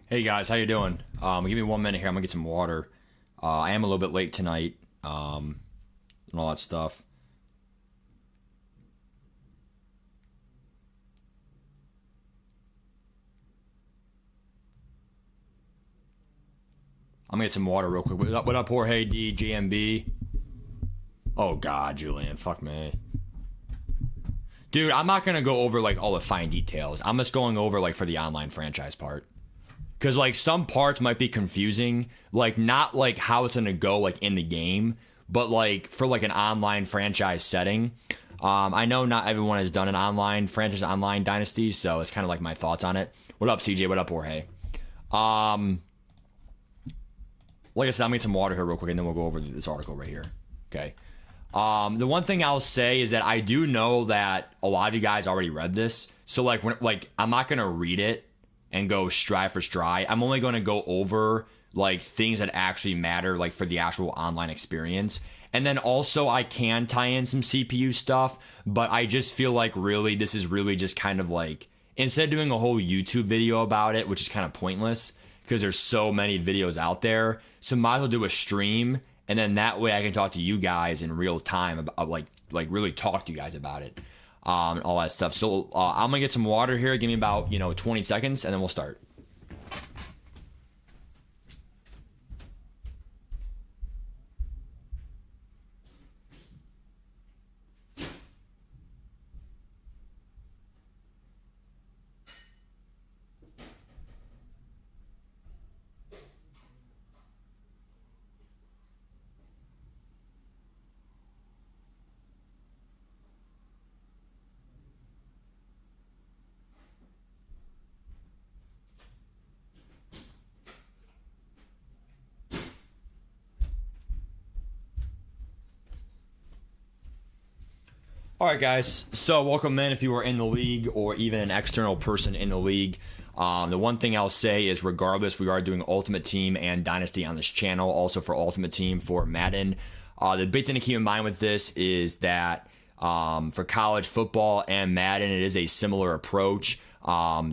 Hey guys, how you doing? Give me 1 minute here. I'm gonna get some water. I am a little bit late tonight, and all that stuff. I'm gonna get some water real quick. What up, Jorge D, JMB? Oh God, Julian, fuck me. Dude, I'm not gonna go over like all the fine details. I'm just going over like for the online franchise part. Because, like, some parts might be confusing. Like, not, like, how it's going to go, like, in the game. But, like, for, like, an online franchise setting. I know not everyone has done an online franchise, online Dynasty. So, it's kind of, like, my thoughts on it. What up, CJ? What up, Jorge? Like I said, I'm going to get some water here real quick. And then we'll go over this article right here. Okay. The one thing I'll say is that I do know that a lot of you guys already read this. So, like, I'm not going to read it and go stride for stride. I'm only going to go over like things that actually matter, like for the actual online experience. And then also I can tie in some CPU stuff, but I just feel like really this is really just kind of like, instead of doing a whole YouTube video about it, which is kind of pointless because there's so many videos out there. So might as well do a stream, and then that way I can talk to you guys in real time about like really talk to you guys about it. And all that stuff. So I'm gonna get some water here. Give me about 20 seconds, and then we'll start. All right, guys. So welcome in if you are in the league or even an external person in the league. The one thing I'll say is regardless, we are doing Ultimate Team and Dynasty on this channel, also for Ultimate Team for Madden. The big thing to keep in mind with this is that for college football and Madden, it is a similar approach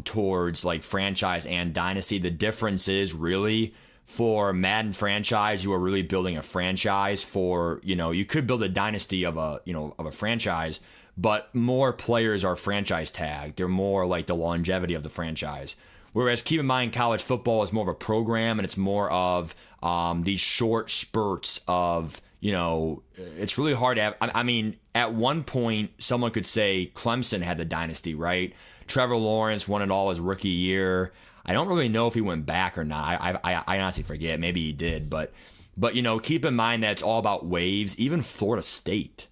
towards like franchise and Dynasty. The difference is really for Madden franchise, you are really building a franchise for, you could build a dynasty of a franchise, but more players are franchise tagged. They're more like the longevity of the franchise. Whereas keep in mind, college football is more of a program, and it's more of these short spurts of, it's really hard to have. I mean, at one point, someone could say Clemson had the dynasty, right? Trevor Lawrence won it all his rookie year. I don't really know if he went back or not. I honestly forget. Maybe he did, but keep in mind that it's all about waves. Even Florida State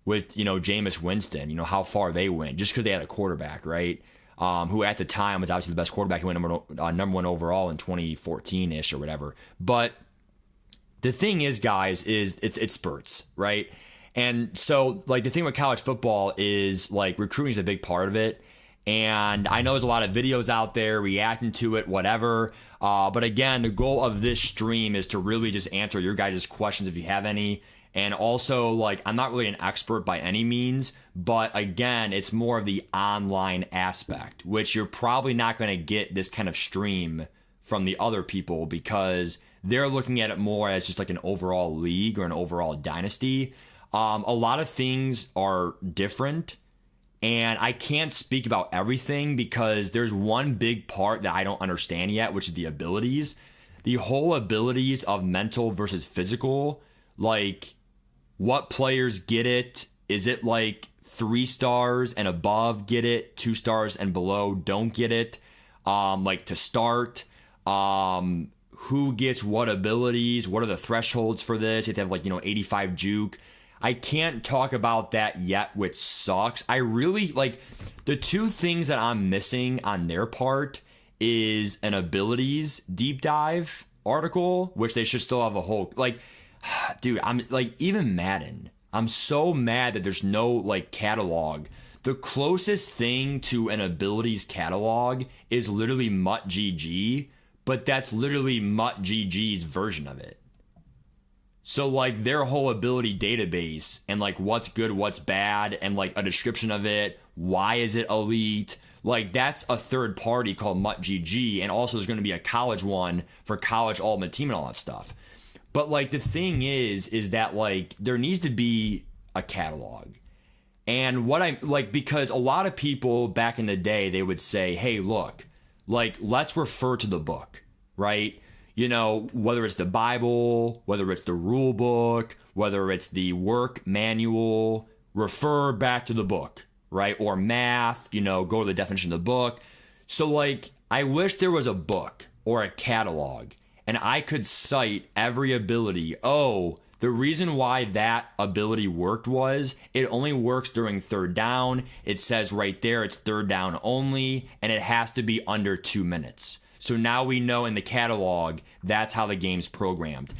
with Jameis Winston, how far they went just because they had a quarterback, right? Who at the time was obviously the best quarterback. He went number one overall in 2014-ish or whatever. But the thing is, guys, is it's spurts, right? And so like the thing with college football is like recruiting is a big part of it. And I know there's a lot of videos out there reacting to it, whatever. But again, the goal of this stream is to really just answer your guys' questions if you have any. And also, like, I'm not really an expert by any means, but again, it's more of the online aspect, which you're probably not going to get this kind of stream from the other people because they're looking at it more as just like an overall league or an overall dynasty. A lot of things are different, and I can't speak about everything because there's one big part that I don't understand yet, which is the abilities. The whole abilities of mental versus physical, like what players get it. Is it like 3 stars and above get it, 2 stars and below don't get it? Like to start, who gets what abilities? What are the thresholds for this? You have to have like, 85 juke. I can't talk about that yet, which sucks. I really like the 2 things that I'm missing on their part is an abilities deep dive article, which they should still have a whole like, dude, I'm like, even Madden. I'm so mad that there's no like catalog. The closest thing to an abilities catalog is literally MuttGG, but that's literally MuttGG's version of it. So like their whole ability database and like what's good, what's bad, and like a description of it, why is it elite? Like that's a third party called MuttGG, and also there's going to be a college one for college ultimate team and all that stuff. But like the thing is that like there needs to be a catalog. And what I like, because a lot of people back in the day, they would say, hey, look, like let's refer to the book, right? Whether it's the Bible, whether it's the rule book, whether it's the work manual, refer back to the book, right? Or math, go to the definition of the book. So like I wish there was a book or a catalog and I could cite every ability. Oh, the reason why that ability worked was it only works during third down. It says right there it's third down only, and it has to be under 2 minutes. So now we know in the catalog that's how the game's programmed.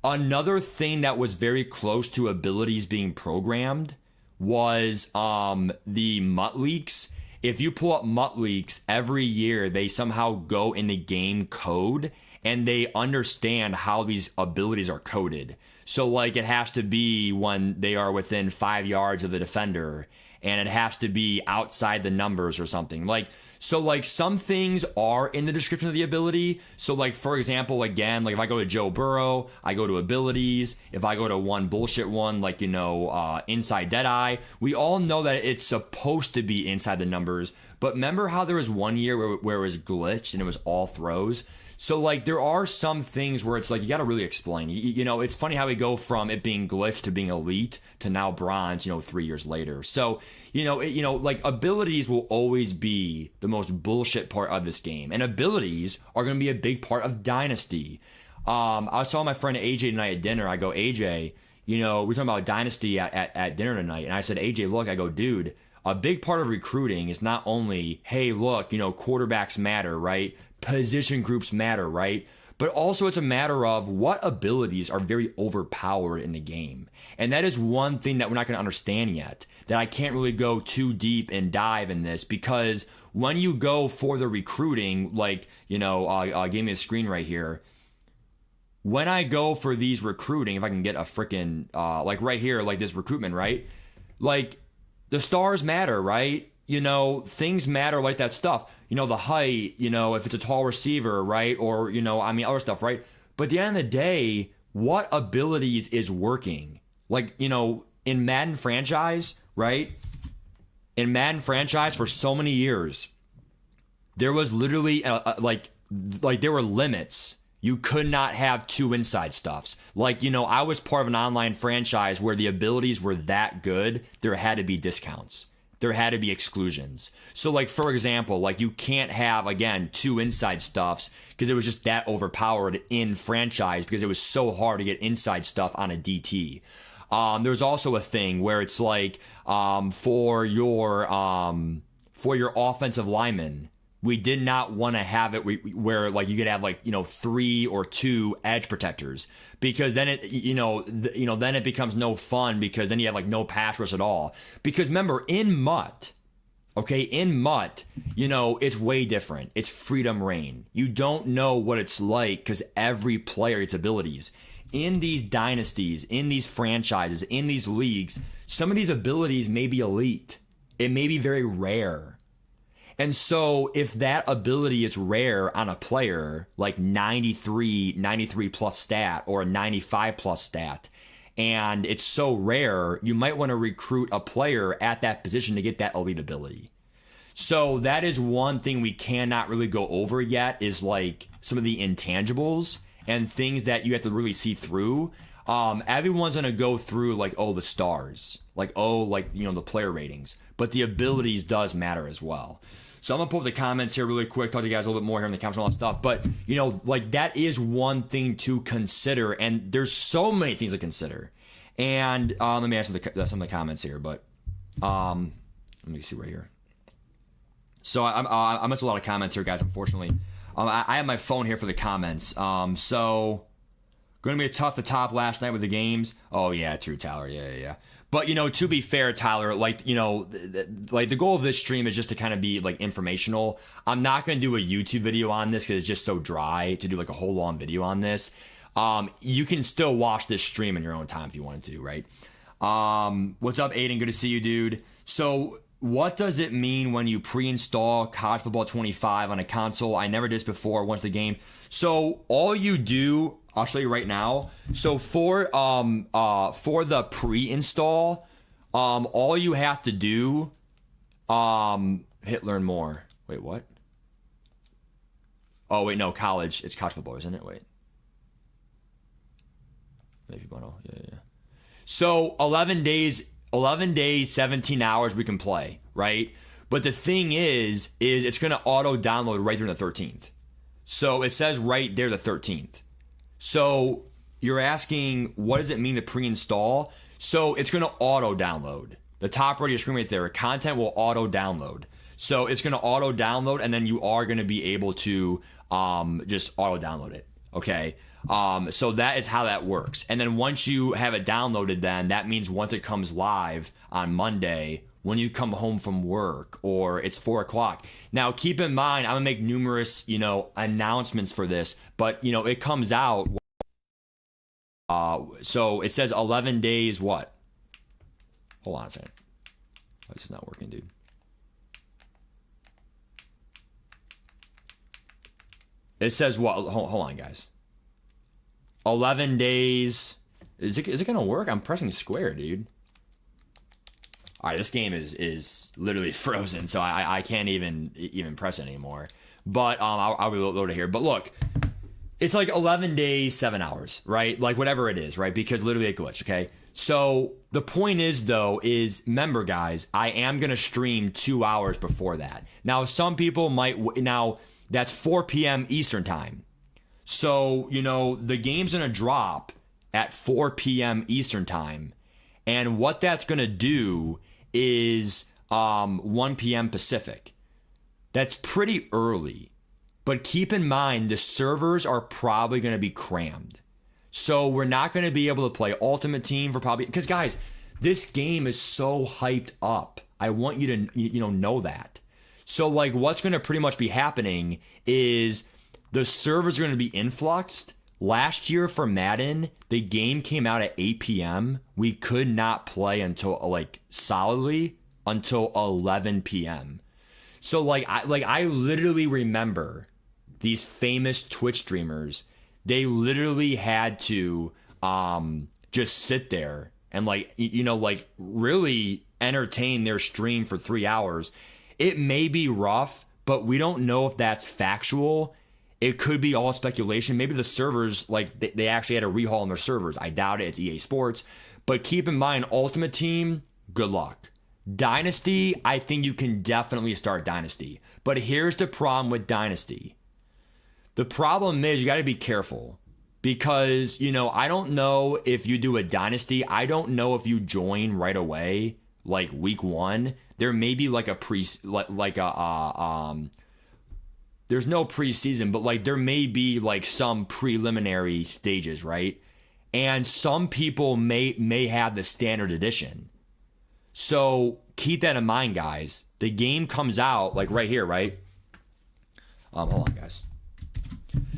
Another thing that was very close to abilities being programmed was the Mutt leaks. If you pull up Mutt leaks every year, they somehow go in the game code and they understand how these abilities are coded. So like it has to be when they are within 5 yards of the defender, and it has to be outside the numbers or something. Like, so like some things are in the description of the ability. So like, for example, again, like if I go to Joe Burrow, I go to abilities. If I go to one bullshit one, like, inside Deadeye, we all know that it's supposed to be inside the numbers. But remember how there was one year where it was glitched and it was all throws? So like there are some things where it's like you got to really explain. It's funny how we go from it being glitched to being elite to now bronze, 3 years later. So, like abilities will always be the most bullshit part of this game. And abilities are going to be a big part of Dynasty. I saw my friend AJ tonight at dinner. I go, AJ, we're talking about Dynasty at dinner tonight. And I said, AJ, look, I go, dude, a big part of recruiting is not only, hey, look, quarterbacks matter, right? Position groups matter, right? But also it's a matter of what abilities are very overpowered in the game. And that is one thing that we're not going to understand yet, that I can't really go too deep and dive in this, because when you go for the recruiting, like, give me a screen right here. When I go for these recruiting, if I can get a freaking, like right here, like this recruitment, right? Like the stars matter, right? Things matter like that stuff. The height, if it's a tall receiver, right? Or, other stuff, right? But at the end of the day, what abilities is working? Like, in Madden franchise, right? In Madden franchise for so many years, there was literally, like there were limits. You could not have 2 inside stuffs. Like, I was part of an online franchise where the abilities were that good, there had to be discounts. There had to be exclusions. So like, for example, like you can't have, again, 2 inside stuffs because it was just that overpowered in franchise because it was so hard to get inside stuff on a DT. There's also a thing where it's like for your offensive linemen, we did not want to have it where like you could have like 3 or 2 edge protectors, because then it then it becomes no fun, because then you have like no pass rush at all. Because remember, in Mutt, it's way different. It's freedom reign. You don't know what it's like because every player gets abilities. In these dynasties, in these franchises, in these leagues, some of these abilities may be elite. It may be very rare. And so if that ability is rare on a player, like 93 plus stat or a 95 plus stat, and it's so rare, you might want to recruit a player at that position to get that elite ability. So that is one thing we cannot really go over yet, is like some of the intangibles and things that you have to really see through. Everyone's going to go through like, oh, the stars, like, oh, like, you know, the player ratings, but the abilities does matter as well. So I'm going to pull up the comments here really quick, talk to you guys a little bit more here in the comments and all that stuff. But, you know, like that is one thing to consider. And there's so many things to consider. And let me answer some of the comments here. But let me see right here. So I missed a lot of comments here, guys, unfortunately. I have my phone here for the comments. So going to be tough to top last night with the games. Oh, yeah, true, Tyler. Yeah. But, you know, to be fair, Tyler, like, you know, like the goal of this stream is just to kind of be like informational. I'm not going to do a YouTube video on this because it's just so dry to do like a whole long video on this. You can still watch this stream in your own time if you wanted to, right? What's up, Aiden? Good to see you, dude. So what does it mean when you pre-install College Football 25 on a console? I never did this before once the game. So all you do, I'll show you right now. So for the pre-install, all you have to do, hit learn more. Wait, what? Oh wait, no, college. It's college football, isn't it? Wait. Maybe yeah. So 11 days, 17 hours we can play, right? But the thing is it's going to auto download right there on the 13th. So it says right there the 13th. So you're asking, what does it mean to pre-install? So it's going to auto download. The top right of your screen right there, content will auto download. So it's going to auto download, and then you are going to be able to just auto download it. Okay. So that is how that works. And then once you have it downloaded, then that means once it comes live on Monday, when you come home from work or it's 4 o'clock. Now, keep in mind, I'm gonna make numerous, you know, announcements for this, but you know, it comes out. So it says 11 days. What? Hold on a second. Oh, this is not working, dude. It says what? Hold on, guys. 11 days. Is it gonna work? I'm pressing square, dude. All right, this game is literally frozen, so I can't even press it anymore. But I'll reload it here. But look, it's like 11 days, 7 hours, right? Like whatever it is, right? Because literally it glitched. Okay. So the point is, though, remember, guys, I am gonna stream 2 hours before that. Now, some people might that's 4 p.m. Eastern time. So, you know, the game's going to drop at 4 p.m. Eastern time. And what that's going to do is 1 p.m. Pacific. That's pretty early. But keep in mind, the servers are probably going to be crammed. So we're not going to be able to play Ultimate Team for probably... Because, guys, this game is so hyped up. I want you to, know that. So, like, what's going to pretty much be happening is... the servers are going to be influxed. Last year for Madden, the game came out at 8 p.m. We could not play until solidly until 11 p.m. So I literally remember these famous Twitch streamers. They literally had to just sit there and really entertain their stream for 3 hours. It may be rough, but we don't know if that's factual. It could be all speculation. Maybe the servers, they actually had a rehaul on their servers. I doubt it. It's EA Sports. But keep in mind, Ultimate Team, good luck. Dynasty, I think you can definitely start Dynasty. But here's the problem with Dynasty. The problem is you got to be careful. Because, I don't know if you do a Dynasty. I don't know if you join right away, like week 1. There may be there's no preseason, but there may be some preliminary stages, right? And some people may have the standard edition. So keep that in mind, guys. The game comes out right here, right? Hold on, guys.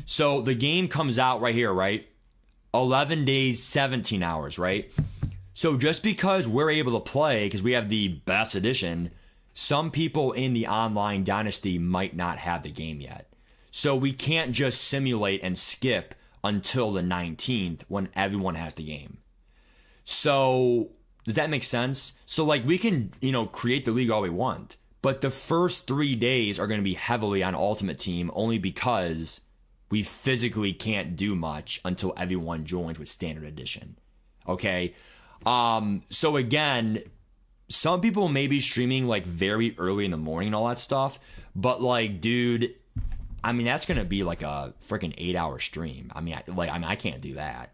So the game comes out right here, right? 11 days, 17 hours, right? So just because we're able to play, because we have the best edition, some people in the online Dynasty might not have the game yet. So we can't just simulate and skip until the 19th when everyone has the game. So does that make sense? So like we can, create the league all we want, but the first 3 days are going to be heavily on Ultimate Team only because we physically can't do much until everyone joins with Standard Edition. Okay. So again, some people may be streaming like very early in the morning and all that stuff, but like, dude, I mean, that's going to be like a freaking 8-hour stream. I can't do that.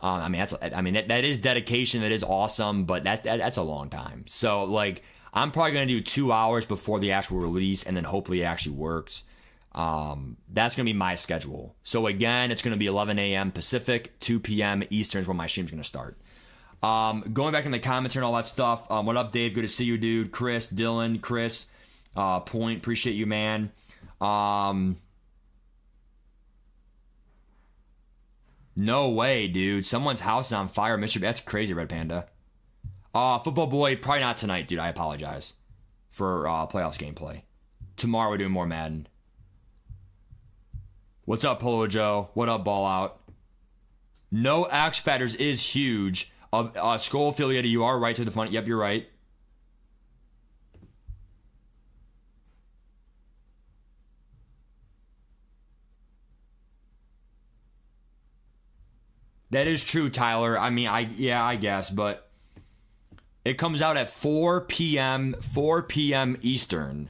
That is dedication. That is awesome, but that's a long time. So like, I'm probably going to do 2 hours before the actual release, and then hopefully it actually works. That's going to be my schedule. So again, it's going to be 11 a.m. Pacific, 2 p.m. Eastern is when my stream's going to start. Going back in the comments and all that stuff. What up, Dave? Good to see you, dude. Chris, Dylan, Chris, Point, appreciate you, man. No way, dude. Someone's house is on fire. Mr. That's crazy, Red Panda. Football boy, probably not tonight, dude. I apologize for playoffs gameplay. Tomorrow we're doing more Madden. What's up, Polo Joe? What up, Ball Out? No X Factors is huge. Skull affiliated, you are right to the front. Yep, you're right. That is true, Tyler. I mean, I guess, but it comes out at 4 p.m. Eastern.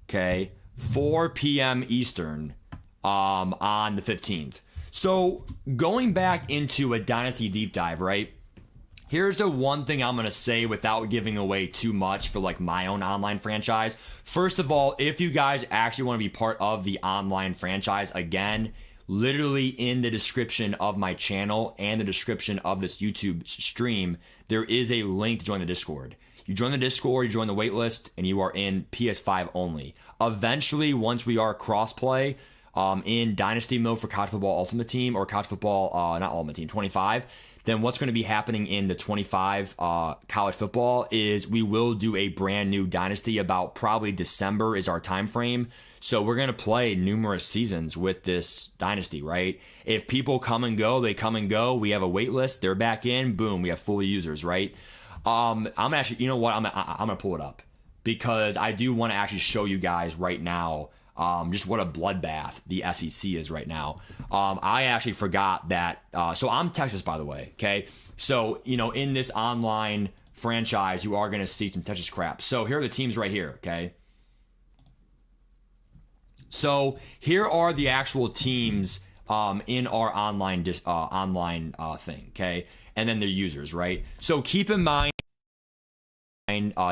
Okay, 4 p.m. Eastern on the 15th. So going back into a Dynasty deep dive, right? Here's the one thing I'm going to say without giving away too much for like my own online franchise. First of all, if you guys actually want to be part of the online franchise, again, literally in the description of my channel and the description of this YouTube stream, there is a link to join the Discord. You join the Discord, you join the waitlist, and you are in PS5 only. Eventually, once we are crossplay in Dynasty mode for College Football Ultimate Team or College Football, not Ultimate Team, 25, then what's going to be happening in the 25 college football is we will do a brand new Dynasty about probably December is our time frame. So we're going to play numerous seasons with this Dynasty, right? If people come and go, they come and go. We have a wait list. They're back in. Boom. We have full users, right? I'm actually, you know what? I'm going to pull it up because I do want to actually show you guys right now just what a bloodbath the SEC is right now. I actually forgot that. So I'm Texas, by the way. Okay. So, in this online franchise, you are going to see some Texas crap. So here are the teams right here. Okay. So here are the actual teams in our online thing. Okay. And then their users, right? So keep in mind,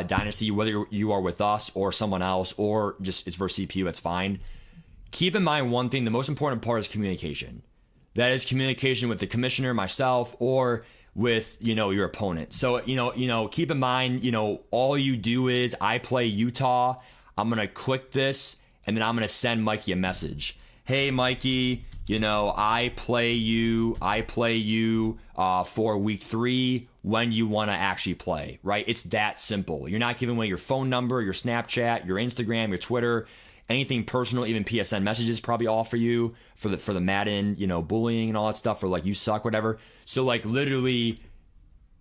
Dynasty, whether you are with us or someone else or just it's versus CPU, it's fine. Keep in mind one thing, the most important part is communication. That is communication with the commissioner, myself, or with, your opponent. So, keep in mind, all you do is I play Utah. I'm going to click this and then I'm going to send Mikey a message. Hey, Mikey, I play you for week 3 when you want to actually play, right? It's that simple. You're not giving away your phone number, your Snapchat, your Instagram, your Twitter, anything personal, even PSN messages probably all for you for the Madden, bullying and all that stuff, or like you suck, whatever. So like literally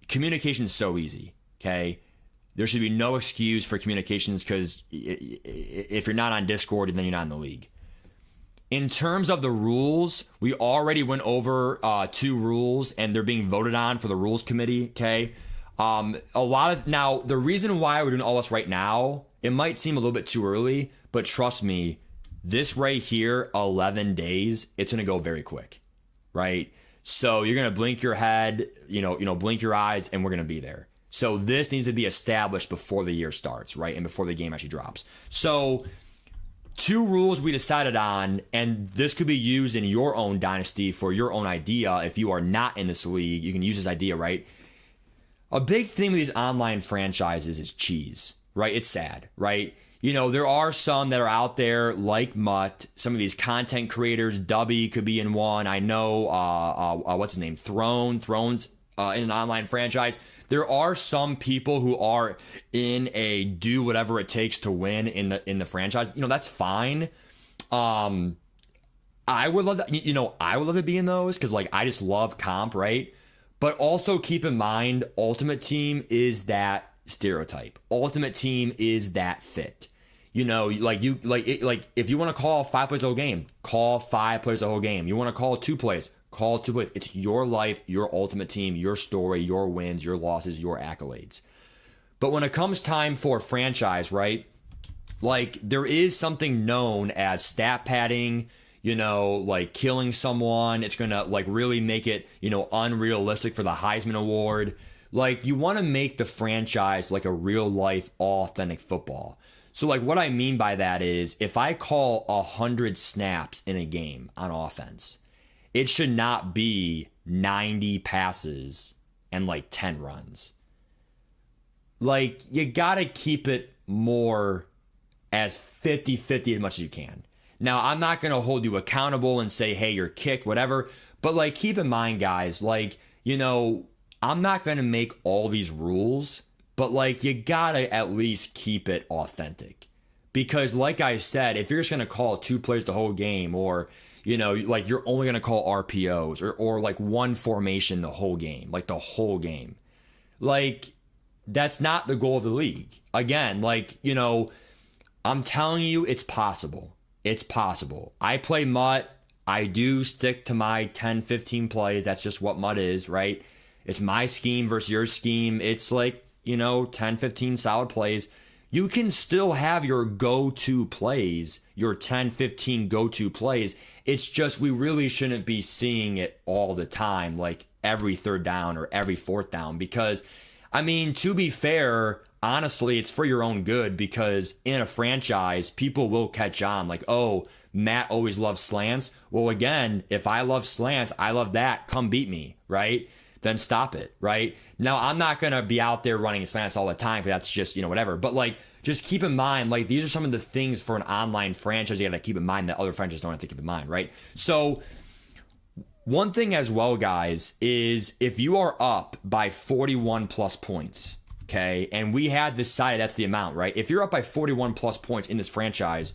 communication is so easy, okay? There should be no excuse for communications because if you're not on Discord, then you're not in the league. In terms of the rules, we already went over 2 rules and they're being voted on for the rules committee, okay? Now, the reason why we're doing all this right now, it might seem a little bit too early, but trust me, this right here, 11 days, it's going to go very quick, right? So you're going to blink your head, blink your eyes, and we're going to be there. So this needs to be established before the year starts, right? And before the game actually drops. So 2 rules we decided on, and this could be used in your own Dynasty for your own idea. If you are not in this league, you can use this idea, right? A big thing with these online franchises is cheese, right? It's sad, right? There are some that are out there like Mutt, some of these content creators. Dubby could be in one. I know, what's his name? Thrones in an online franchise. there are some people who are in a do whatever it takes to win in the franchise. That's fine. I would love that. I would love to be in those because I just love comp, right? But also keep in mind, Ultimate Team is that stereotype. Ultimate Team is that fit. If you want to call 5 plays the whole game, call 5 plays the whole game. You want to call 2 plays, call 2 plays. It's your life, your Ultimate Team, your story, your wins, your losses, your accolades. But when it comes time for franchise, right? There is something known as stat padding, killing someone. It's going to really make it, unrealistic for the Heisman Award. You want to make the franchise a real life, authentic football. So what I mean by that is if I call 100 snaps in a game on offense, it should not be 90 passes and 10 runs. You got to keep it more as 50-50 as much as you can. Now, I'm not going to hold you accountable and say, hey, you're kicked, whatever. But keep in mind, guys, I'm not going to make all these rules, but you got to at least keep it authentic. Because like I said, if you're just going to call 2 plays the whole game or, you're only going to call RPOs or one formation the whole game, the whole game. That's not the goal of the league. Again, I'm telling you, it's possible. It's possible. I play MUT. I do stick to my 10, 15 plays. That's just what MUT is, right? It's my scheme versus your scheme. It's 10, 15 solid plays. You can still have your go-to plays, your 10, 15 go-to plays. It's just we really shouldn't be seeing it all the time, every 3rd down or every 4th down. Because, to be fair, honestly, it's for your own good because in a franchise, people will catch on oh, Matt always loves slants. Well, again, if I love slants, I love that. Come beat me, right? Then stop it, right? Now, I'm not going to be out there running slants all the time because that's just, whatever. But just keep in mind, these are some of the things for an online franchise you got to keep in mind that other franchises don't have to keep in mind, right? So one thing as well, guys, is if you are up by 41 plus points, okay, and we had decided that's the amount, right? If you're up by 41 plus points in this franchise,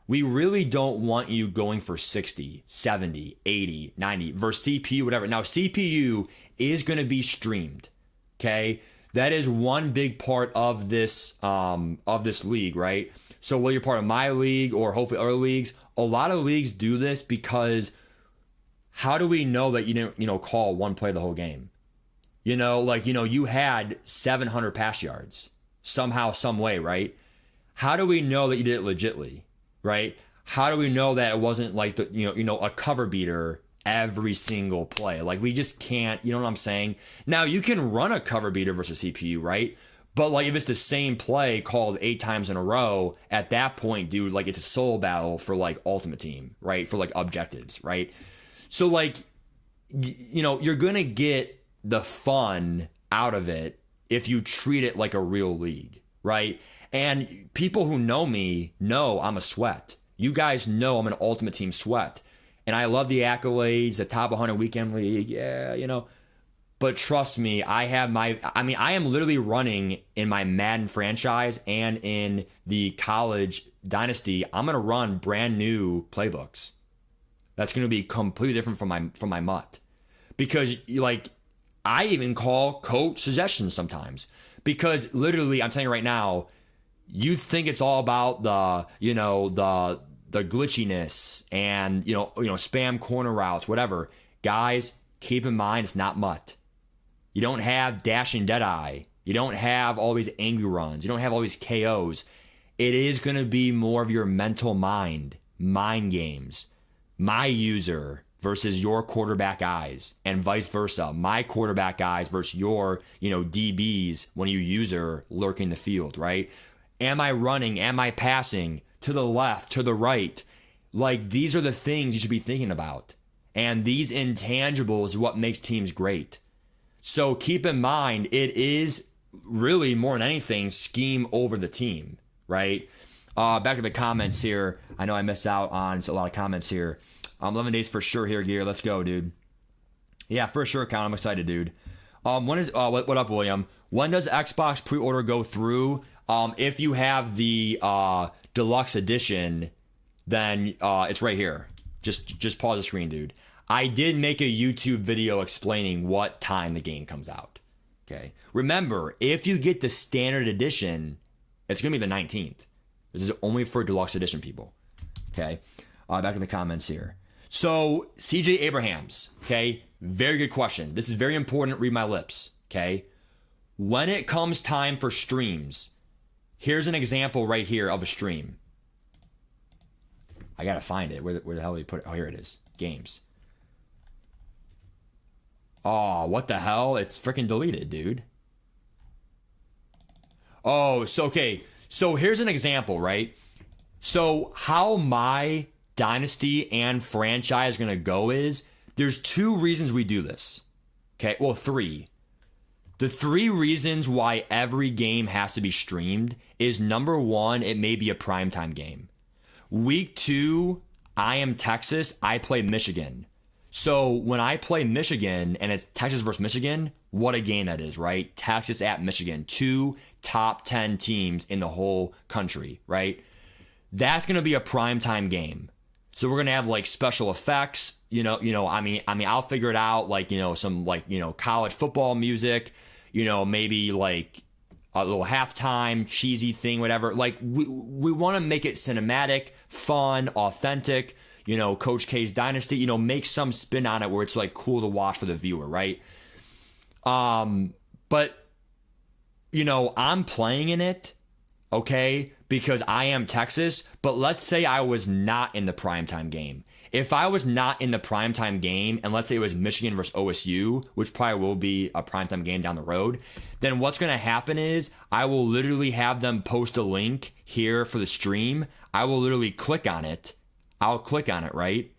we really don't want you going for 60, 70, 80, 90 versus CPU, whatever. Now, CPU is going to be streamed, okay? That is one big part of this league, right? So whether you're part of my league or hopefully other leagues, a lot of leagues do this because how do we know that you didn't, call 1 play the whole game? You had 700 pass yards somehow, some way, right? How do we know that you did it legitly, right? How do we know that it wasn't a cover beater every single play? We just can't, you know what I'm saying? Now, you can run a cover beater versus CPU, right? But if it's the same play called 8 times in a row, at that point, dude, it's a soul battle for Ultimate Team, right? For objectives, right? So you're going to get the fun out of it if you treat it like a real league, right? And people who know me know I'm a sweat. You guys know I'm an Ultimate Team sweat. And I love the accolades, the top 100 weekend league, yeah, But trust me, I am literally running in my Madden franchise and in the college Dynasty. I'm going to run brand new playbooks. That's going to be completely different from my MUT. Because I even call coach suggestions sometimes because literally, I'm telling you right now, you think it's all about the glitchiness and spam corner routes, whatever. Guys, keep in mind it's not MUT. You don't have dashing deadeye. You don't have all these angry runs. You don't have all these KOs. It is going to be more of your mental mind games. My user versus your quarterback eyes and vice versa. My quarterback eyes versus your, DBs when you user lurking the field, right? Am I running? Am I passing to the left, to the right? These are the things you should be thinking about. And these intangibles is what makes teams great. So keep in mind, it is really more than anything scheme over the team, right? Back to the comments here. I know I missed out on a lot of comments here. 11 days for sure here, Gear. Let's go, dude. Yeah, for sure, Count. I'm excited, dude. What up, William? When does Xbox pre-order go through? If you have the deluxe edition, then it's right here. Just pause the screen, dude. I did make a YouTube video explaining what time the game comes out. Okay. Remember, if you get the standard edition, it's going to be the 19th. This is only for deluxe edition people. Okay. Back in the comments here. So, CJ Abrahams. Okay. Very good question. This is very important. Read my lips. Okay. When it comes time for streams, here's an example right here of a stream. I got to find it. Where the hell did he put it? Oh, here it is. Games. Oh, what the hell? It's freaking deleted, dude. Oh, so okay. So here's an example, right? So how my Dynasty and franchise going to go is, there's 2 reasons we do this. Okay, well, 3. The 3 reasons why every game has to be streamed is, number 1, it may be a primetime game. Week 2, I am Texas, I play Michigan. So when I play Michigan and it's Texas versus Michigan, what a game that is, right? Texas at Michigan, 2 top 10 teams in the whole country, right? That's going to be a primetime game. So we're going to have like special effects, I mean, I'll figure it out, like, some like, college football music, maybe like a little halftime cheesy thing, whatever. Like we want to make it cinematic, fun, authentic. Coach K's Dynasty, make some spin on it where it's like cool to watch for the viewer, right? But I'm playing in it, okay, because I am Texas. But let's say I was not in the primetime game. If I was not in the primetime game, and let's say it was Michigan versus OSU, which probably will be a primetime game down the road, then what's going to happen is I will literally have them post a link here for the stream. I will literally click on it. I'll click on it, right?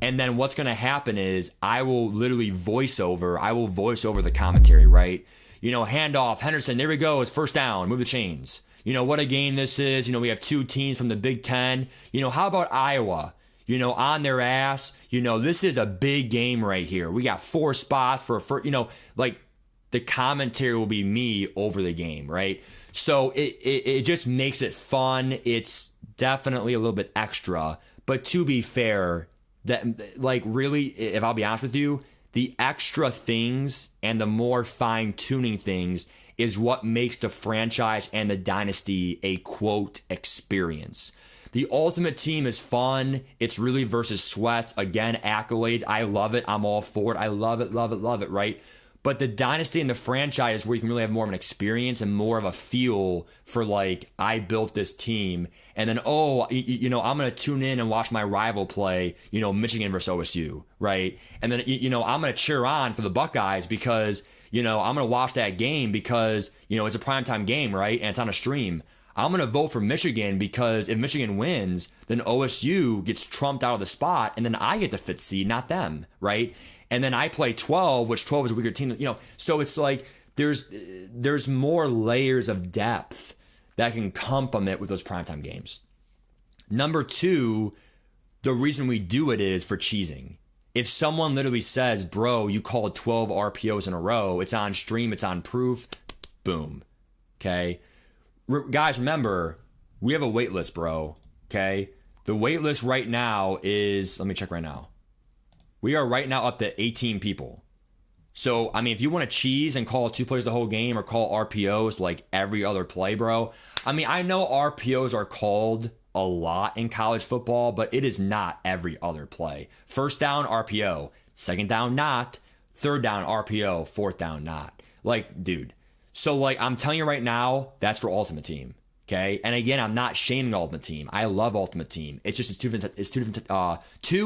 And then what's going to happen is I will literally voice over the commentary, right? Handoff, Henderson, there we go. It's first down, move the chains. What a game this is. We have 2 teams from the Big Ten. How about Iowa? On their ass. This is a big game right here. We got 4 spots for a first, like the commentary will be me over the game, right? So it just makes it fun. It's definitely a little bit extra. But to be fair, that like really, if I'll be honest with you, the extra things and the more fine-tuning things is what makes the franchise and the Dynasty a quote experience. The Ultimate Team is fun. It's really versus sweats. Again, accolades. I love it. I'm all for it. I love it, right? But the Dynasty and the franchise is where you can really have more of an experience and more of a feel for like, I built this team. And then, I'm going to tune in and watch my rival play, Michigan versus OSU, right? And then, I'm going to cheer on for the Buckeyes because, I'm going to watch that game because, it's a primetime game, right? And it's on a stream. I'm going to vote for Michigan because if Michigan wins, then OSU gets trumped out of the spot and then I get the 5th seed, not them, right? And then I play 12, which 12 is a weaker team, So it's like there's more layers of depth that can come from it with those primetime games. Number 2, the reason we do it is for cheesing. If someone literally says, bro, you called 12 RPOs in a row, it's on stream, it's on proof, boom, okay? Guys, remember, we have a wait list, bro, okay? The wait list right now is, let me check right now. We are right now up to 18 people. So, if you want to cheese and call 2 plays the whole game or call RPOs like every other play, bro. I know RPOs are called a lot in college football, but it is not every other play. First down, RPO. Second down, not. Third down, RPO. Fourth down, not. Like, dude. So, like, I'm telling you right now, that's for Ultimate Team. Okay. And again, I'm not shaming Ultimate Team. I love Ultimate Team. It's just two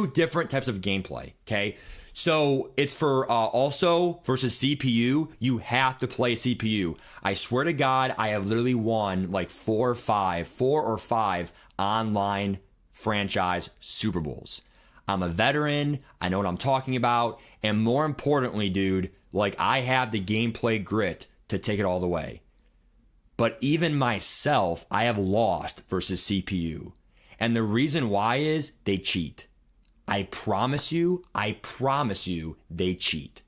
different types of gameplay. Okay. So it's for also versus CPU. You have to play CPU. I swear to God, I have literally won like 4 or 5 online franchise Super Bowls. I'm a veteran. I know what I'm talking about. And more importantly, dude, like I have the gameplay grit to take it all the way. But even myself, I have lost versus CPU. And the reason why is they cheat. I promise you, they cheat.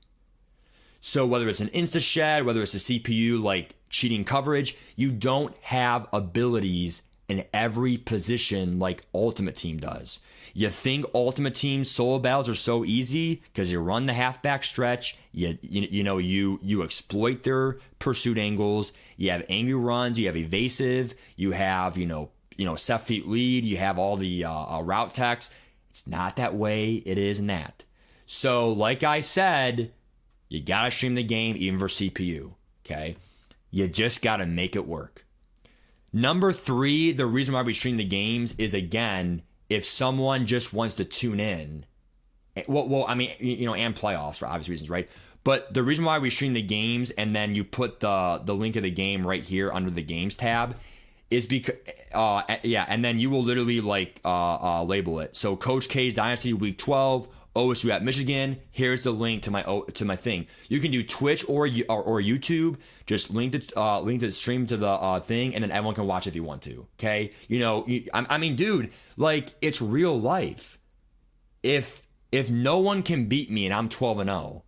So whether it's an InstaShed, whether it's a CPU like cheating coverage, you don't have abilities in every position like Ultimate Team does. You think Ultimate Team solo battles are so easy because you run the halfback stretch, you exploit their pursuit angles, you have angry runs, you have evasive, you have set feet lead, you have all the route text. It's not that way. It is not. So like I said, you gotta stream the game even for CPU. Okay, you just gotta make it work. Number 3, the reason why we stream the games is, again, if someone just wants to tune in, and playoffs for obvious reasons, right? But the reason why we stream the games and then you put the link of the game right here under the games tab is because, and then you will literally label it. So Coach K's Dynasty Week 12, OSU at Michigan. Here's the link to my thing. You can do Twitch or YouTube. Just link the stream to the thing, and then everyone can watch if you want to. Okay, dude, like, it's real life. If no one can beat me and I'm 12-0,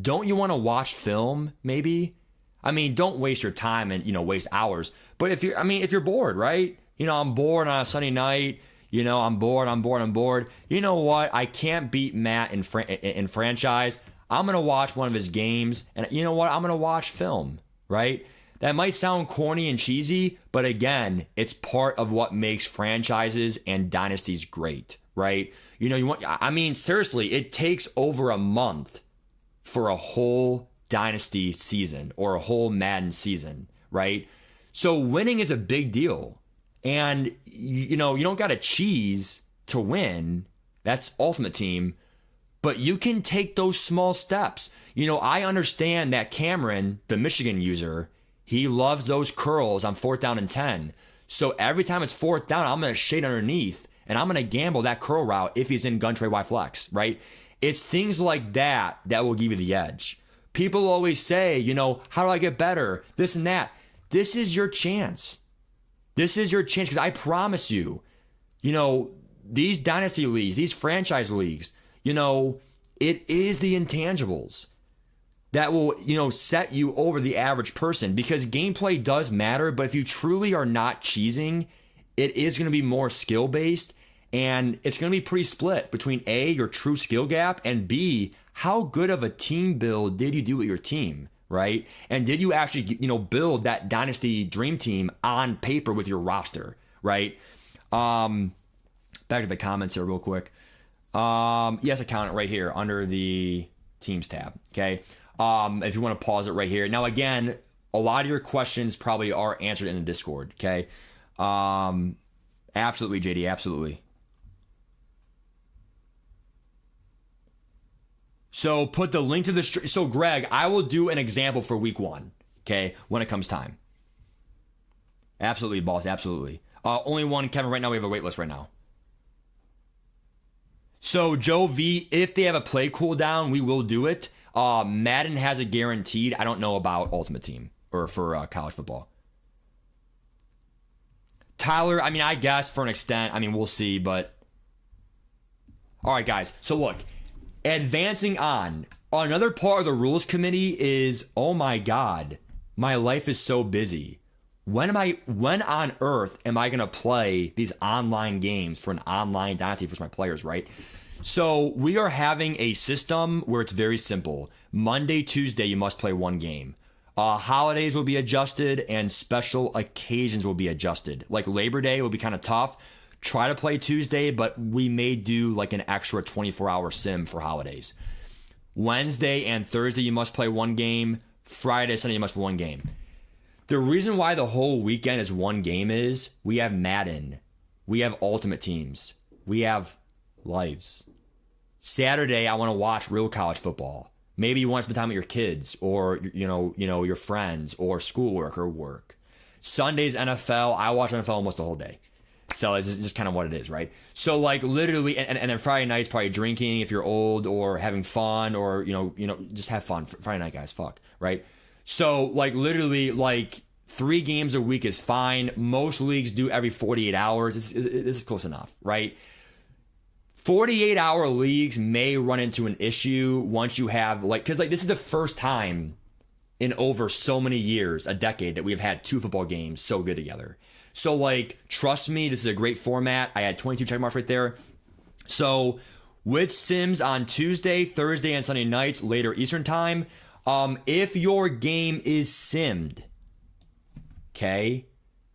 don't you want to watch film? Maybe. Don't waste your time and waste hours. But if you're bored, right? I'm bored on a Sunday night. I'm bored. You know what? I can't beat Matt in franchise. I'm going to watch one of his games. And you know what? I'm going to watch film, right? That might sound corny and cheesy, but again, it's part of what makes franchises and dynasties great, right? Seriously, it takes over a month for a whole dynasty season or a whole Madden season, right? So winning is a big deal. And, you don't got to cheese to win. That's Ultimate Team. But you can take those small steps. I understand that Cameron, the Michigan user, he loves those curls on 4th down and 10. So every time it's 4th down, I'm going to shade underneath, and I'm going to gamble that curl route if he's in gun trade Y flex, right? It's things like that that will give you the edge. People always say, how do I get better? This and that. This is your chance. This is your chance, because I promise you, these dynasty leagues, these franchise leagues, it is the intangibles that will, set you over the average person, because gameplay does matter. But if you truly are not cheesing, it is going to be more skill based, and it's going to be pretty split between A, your true skill gap, and B, how good of a team build did you do with your team? Right? And did you actually, build that dynasty dream team on paper with your roster? Right? Back to the comments here real quick. Yes, I count it right here under the teams tab. Okay. If you want to pause it right here. Now, again, a lot of your questions probably are answered in the Discord. Okay. Absolutely, JD. Absolutely. So put the link to the stream. So Greg, I will do an example for week 1, okay, when it comes time. Absolutely, boss, absolutely. Only one, Kevin, right now we have a wait list right now. So Joe V, if they have a play cooldown, we will do it. Madden has it guaranteed. I don't know about Ultimate Team or for college football. Tyler, I guess for an extent, we'll see, but... All right, guys, so look... Advancing on, another part of the rules committee is, oh my God, my life is so busy. When on earth am I going to play these online games for an online dynasty for my players, right? So we are having a system where it's very simple. Monday, Tuesday, you must play one game. Holidays will be adjusted and special occasions will be adjusted. Like Labor Day will be kind of tough. Try to play Tuesday, but we may do like an extra 24-hour sim for holidays. Wednesday and Thursday, you must play one game. Friday, Sunday, you must play one game. The reason why the whole weekend is one game is we have Madden. We have Ultimate Teams. We have lives. Saturday, I want to watch real college football. Maybe you want to spend time with your kids or, your friends or schoolwork or work. Sunday's NFL. I watch NFL almost the whole day. So it's just kind of what it is, right? So like literally, and then Friday night's probably drinking if you're old or having fun or, just have fun. Friday night, guys, fuck, right? So like literally like 3 games a week is fine. Most leagues do every 48 hours. This is close enough, right? 48-hour leagues may run into an issue once you have, like, because, like, this is the first time in over so many years, a decade, that we've had 2 football games so good together. So, like, trust me, this is a great format. I had 22 check marks right there. So, with Sims on Tuesday, Thursday, and Sunday nights, later Eastern time, if your game is simmed, okay,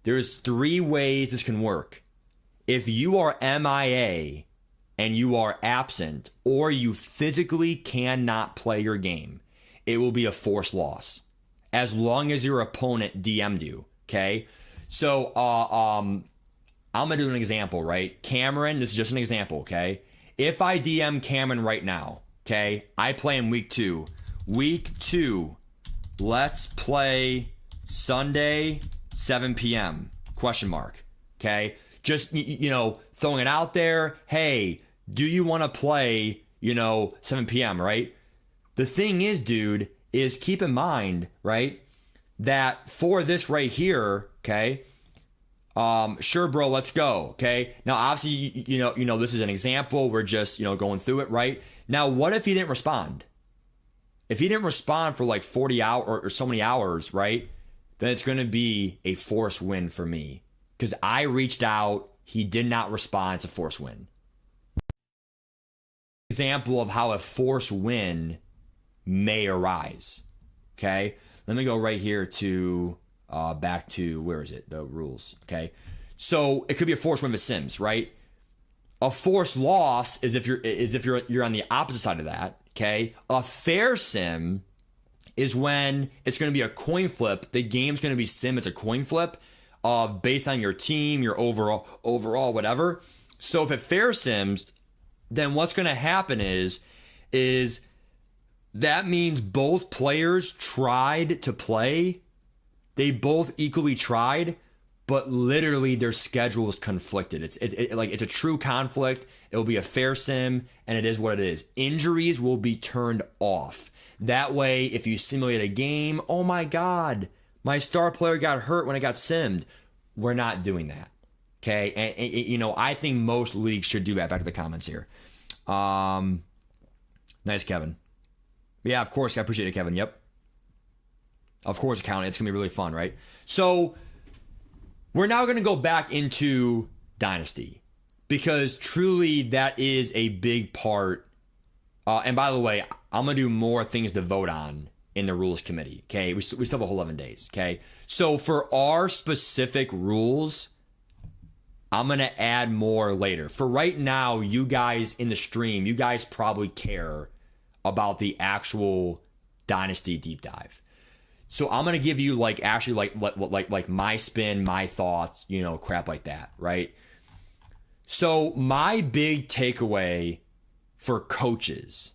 there's 3 ways this can work. If you are MIA and you are absent, or you physically cannot play your game, it will be a forced loss as long as your opponent DM'd you, okay? So, I'm gonna do an example, right? Cameron, this is just an example, okay? If I DM Cameron right now, okay, I play in week 2. Week 2, let's play Sunday, 7 p.m., question mark, okay? Just, you know, throwing it out there. Hey, do you want to play, 7 p.m., right? The thing is, dude, is keep in mind, right, that for this right here, okay, sure, bro, let's go, okay? Now, obviously, you know, this is an example. We're just, going through it, right? Now, what if he didn't respond? If he didn't respond for like 40 hours or so many hours, right, then it's going to be a forced win for me because I reached out. He did not respond. It's a forced win. Example of how a forced win may arise. Okay, let me go right here to back to, where is it, the rules. Okay, so it could be a forced win with Sims, right? A forced loss is if you're on the opposite side of that. Okay, a fair sim is when it's going to be a coin flip. The game's going to be sim. It's a coin flip based on your team, your overall whatever. So if it fair sims, then what's going to happen is that means both players tried to play. They both equally tried, but literally their schedules conflicted. It's a true conflict. It will be a fair sim, and it is what it is. Injuries will be turned off. That way, if you simulate a game, oh my God, my star player got hurt when I got simmed. We're not doing that. Okay, and I think most leagues should do that. Back to the comments here. Nice, Kevin. Yeah, of course. I appreciate it, Kevin. Yep. Of course, count it. It's going to be really fun, right? So, we're now going to go back into Dynasty because truly that is a big part. And by the way, I'm going to do more things to vote on in the rules committee, okay? We still have a whole 11 days, okay? So, for our specific rules, I'm going to add more later. For right now, you guys in the stream, you guys probably care about the actual Dynasty deep dive. So I'm going to give you like my spin, my thoughts, crap like that, right? So my big takeaway for coaches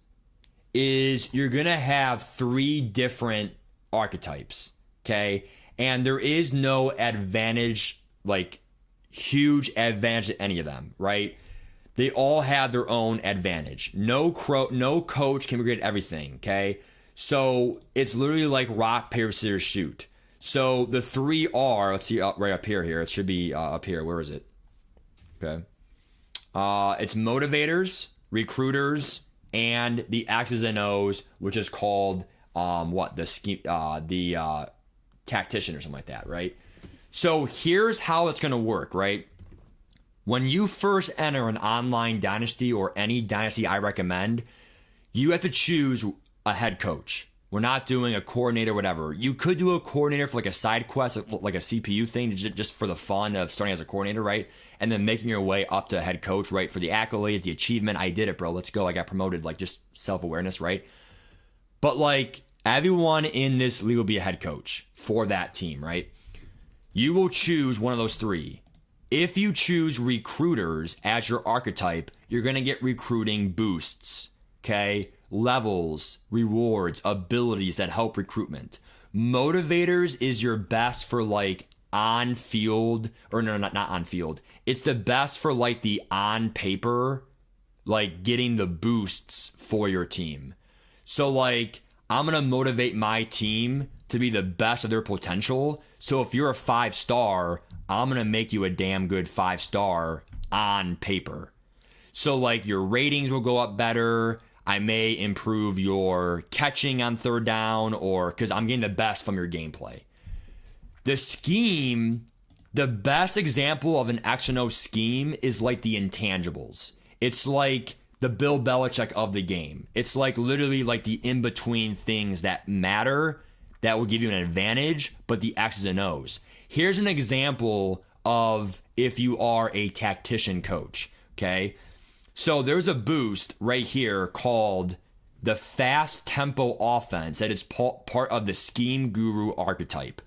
is you're going to have 3 different archetypes, okay? And there is no advantage, like huge advantage to any of them, right? They all have their own advantage. No coach can be great at everything, okay? So it's literally like rock, paper, scissors, shoot. So the 3 are, let's see, right up here. It should be up here. Where is it? Okay. It's motivators, recruiters, and the X's and O's, which is called the tactician or something like that, right? So here's how it's going to work, right? When you first enter an online dynasty or any dynasty I recommend, you have to choose a head coach. We're not doing a coordinator, whatever. You could do a coordinator for like a side quest, like a CPU thing, just for the fun of starting as a coordinator, right? And then making your way up to head coach, right? For the accolades, the achievement. I did it, bro. Let's go. I got promoted. Like just self-awareness, right? But like everyone in this league will be a head coach for that team, right? You will choose one of those 3. If you choose recruiters as your archetype, you're going to get recruiting boosts, okay? Levels, rewards, abilities that help recruitment. Motivators is your best for like on field, or no, not on field. It's the best for like the on paper, like getting the boosts for your team. So like I'm going to motivate my team to be the best of their potential. So if you're a 5-star, I'm going to make you a damn good 5-star on paper. So like your ratings will go up better. I may improve your catching on third down, or because I'm getting the best from your gameplay. The scheme, the best example of an X and O scheme is like the intangibles. It's like the Bill Belichick of the game. It's like literally like the in-between things that matter that will give you an advantage, but the X's and O's. Here's an example of if you are a tactician coach, okay? So there's a boost right here called the fast tempo offense that is part of the scheme guru archetype.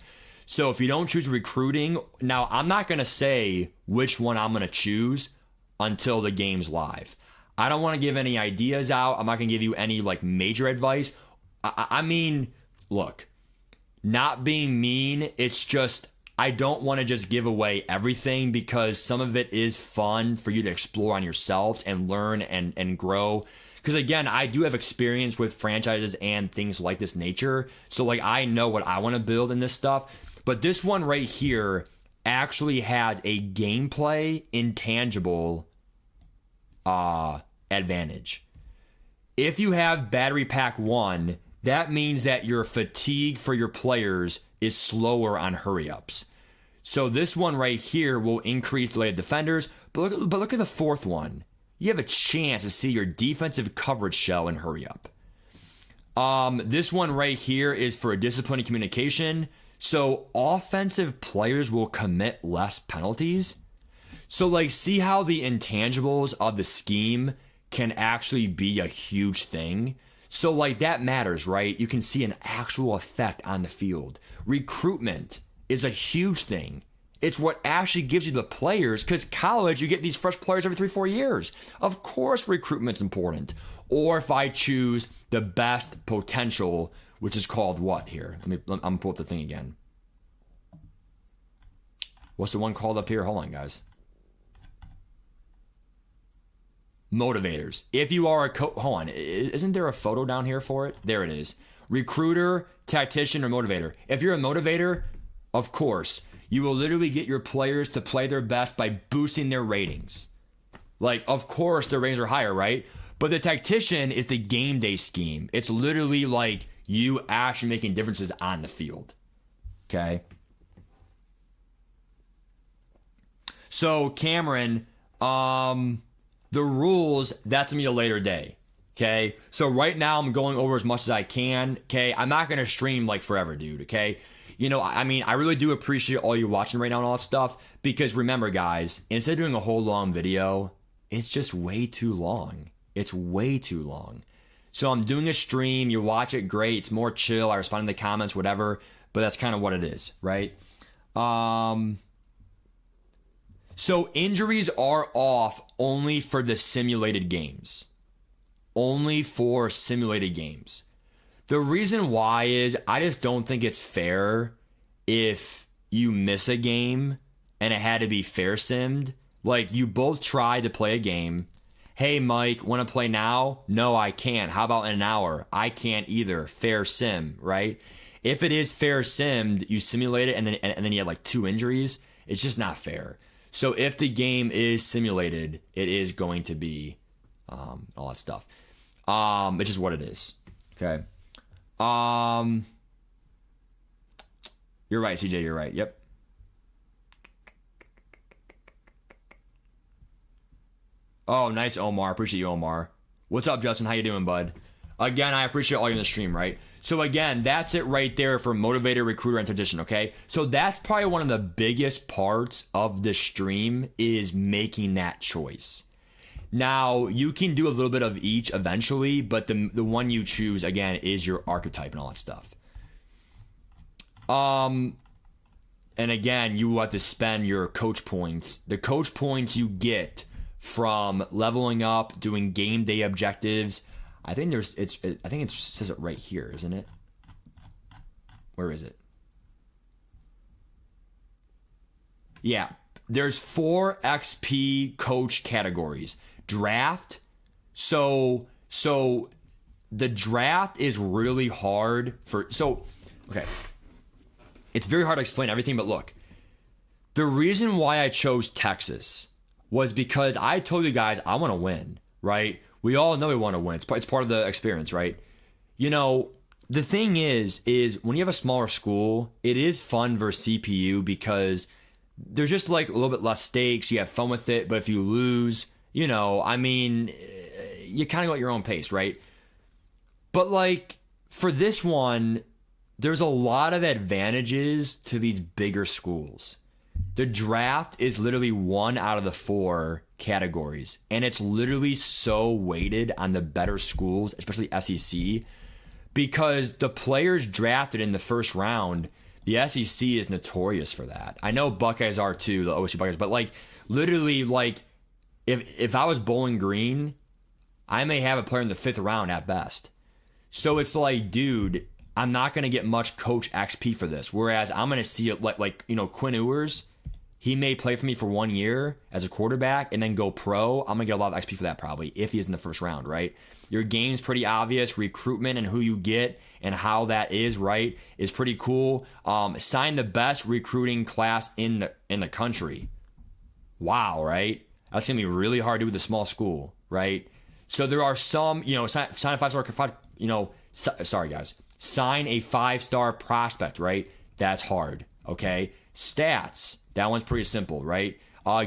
So if you don't choose recruiting, now I'm not going to say which one I'm going to choose until the game's live. I don't want to give any ideas out. I'm not going to give you any like major advice. I mean, look, not being mean, it's just I don't want to just give away everything because some of it is fun for you to explore on yourselves and learn and grow. Because again, I do have experience with franchises and things like this nature. So like I know what I want to build in this stuff. But this one right here actually has a gameplay intangible advantage. If you have battery pack 1, that means that your fatigue for your players is slower on hurry ups. So this one right here will increase delayed defenders, but look at the fourth one. You have a chance to see your defensive coverage shell in hurry up. This one right here is for a disciplined communication. So offensive players will commit less penalties. So like see how the intangibles of the scheme can actually be a huge thing. So like that matters, right? You can see an actual effect on the field. Recruitment is a huge thing. It's what actually gives you the players, because college, you get these fresh players every 3-4 years. Of course, recruitment's important. Or if I choose the best potential, which is called what here? I'm gonna pull up the thing again. What's the one called up here? Hold on, guys. Motivators. If you are a hold on, isn't there a photo down here for it? There it is. Recruiter, tactician, or motivator. If you're a motivator, of course, you will literally get your players to play their best by boosting their ratings. Like, of course, their ratings are higher, right? But the tactician is the game day scheme. It's literally like you actually making differences on the field. Okay? So, Cameron, the rules, that's going to be a later day. Okay? So, right now, I'm going over as much as I can. Okay? I'm not going to stream like forever, dude. Okay? You know, I mean, I really do appreciate all you watching right now and all that stuff. Because remember, guys, instead of doing a whole long video, it's just way too long. It's way too long. So I'm doing a stream. You watch it, great. It's more chill. I respond in the comments, whatever. But that's kind of what it is, right? So injuries are off only for the simulated games. Only for simulated games. The reason why is I just don't think it's fair if you miss a game and it had to be fair simmed. Like, you both tried to play a game. Hey, Mike, want to play now? No, I can't. How about in an hour? I can't either. Fair sim, right? If it is fair simmed, you simulate it and then you have like 2 injuries. It's just not fair. So if the game is simulated, it is going to be all that stuff. It's just what it is. Okay. You're right, CJ. You're right. Yep. Oh, nice, Omar. Appreciate you, Omar. What's up, Justin? How you doing, bud? Again, I appreciate all you in the stream, right? So again, that's it right there for motivator, recruiter, and tradition, okay? So that's probably one of the biggest parts of the stream is making that choice. Now, you can do a little bit of each eventually, but the one you choose, again, is your archetype and all that stuff. And again, you have to spend your coach points. The coach points you get from leveling up, doing game day objectives. I think it says it right here, isn't it? Where is it? Yeah, there's 4 XP coach categories. Draft. So the draft is really hard okay. It's very hard to explain everything, but look. The reason why I chose Texas, was because I told you guys I want to win, right? We all know we want to win. It's part of the experience, right? The thing is when you have a smaller school, it is fun versus CPU because there's just like a little bit less stakes. You have fun with it, but if you lose, you kind of go at your own pace, right? But like for this one, there's a lot of advantages to these bigger schools. The draft is literally 1 out of the 4 categories, and it's literally so weighted on the better schools, especially SEC, because the players drafted in the first round, the SEC is notorious for that. I know Buckeyes are too, the OSU Buckeyes, but like literally, like if I was Bowling Green, I may have a player in the 5th round at best. So it's like, dude, I'm not going to get much coach XP for this. Whereas I'm going to see it like Quinn Ewers, he may play for me for 1 year as a quarterback and then go pro. I'm going to get a lot of XP for that probably if he is in the first round, right? Your game's pretty obvious. Recruitment and who you get and how that is, right, is pretty cool. Sign the best recruiting class in the country. Wow, right? That's going to be really hard to do with a small school, right? So there are some, sign a 5-star, sorry guys. Sign a 5-star prospect, right? That's hard, okay? Stats, that one's pretty simple, right?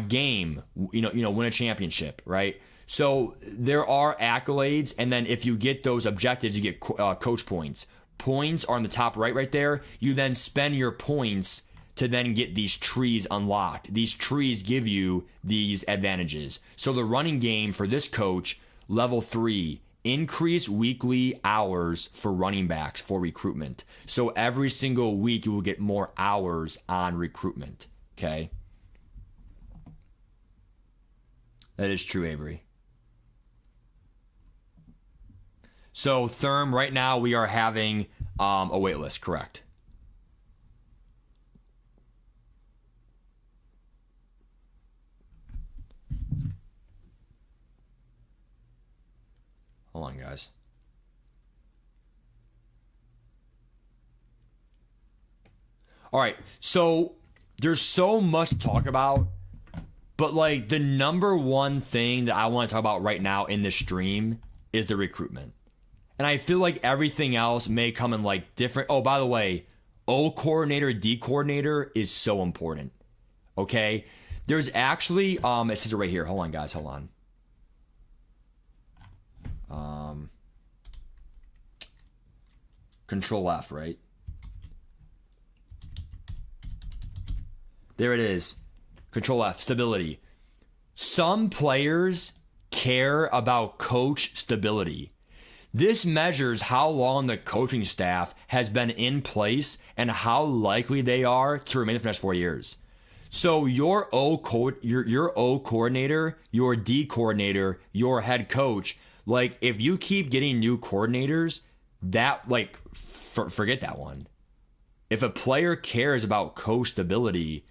Game, win a championship, right? So there are accolades, and then if you get those objectives, you get coach points. Points are on the top right there. You then spend your points to then get these trees unlocked. These trees give you these advantages. So the running game for this coach, level 3, increase weekly hours for running backs for recruitment. So every single week you will get more hours on recruitment. Okay? That is true, Avery. So Therm, right now we are having a wait list, correct? Hold on, guys. All right, so there's so much to talk about, but like the number one thing that I want to talk about right now in this stream is the recruitment. And I feel like everything else may come in like different. Oh, by the way, O coordinator, D coordinator is so important. Okay? There's actually, it says it right here. Hold on, guys. Hold on. Control F, right? There it is. Control F, stability. Some players care about coach stability. This measures how long the coaching staff has been in place and how likely they are to remain for the next 4 years. So your O coordinator, your D coordinator, your head coach, like if you keep getting new coordinators, that like forget that one. If a player cares about coach stability,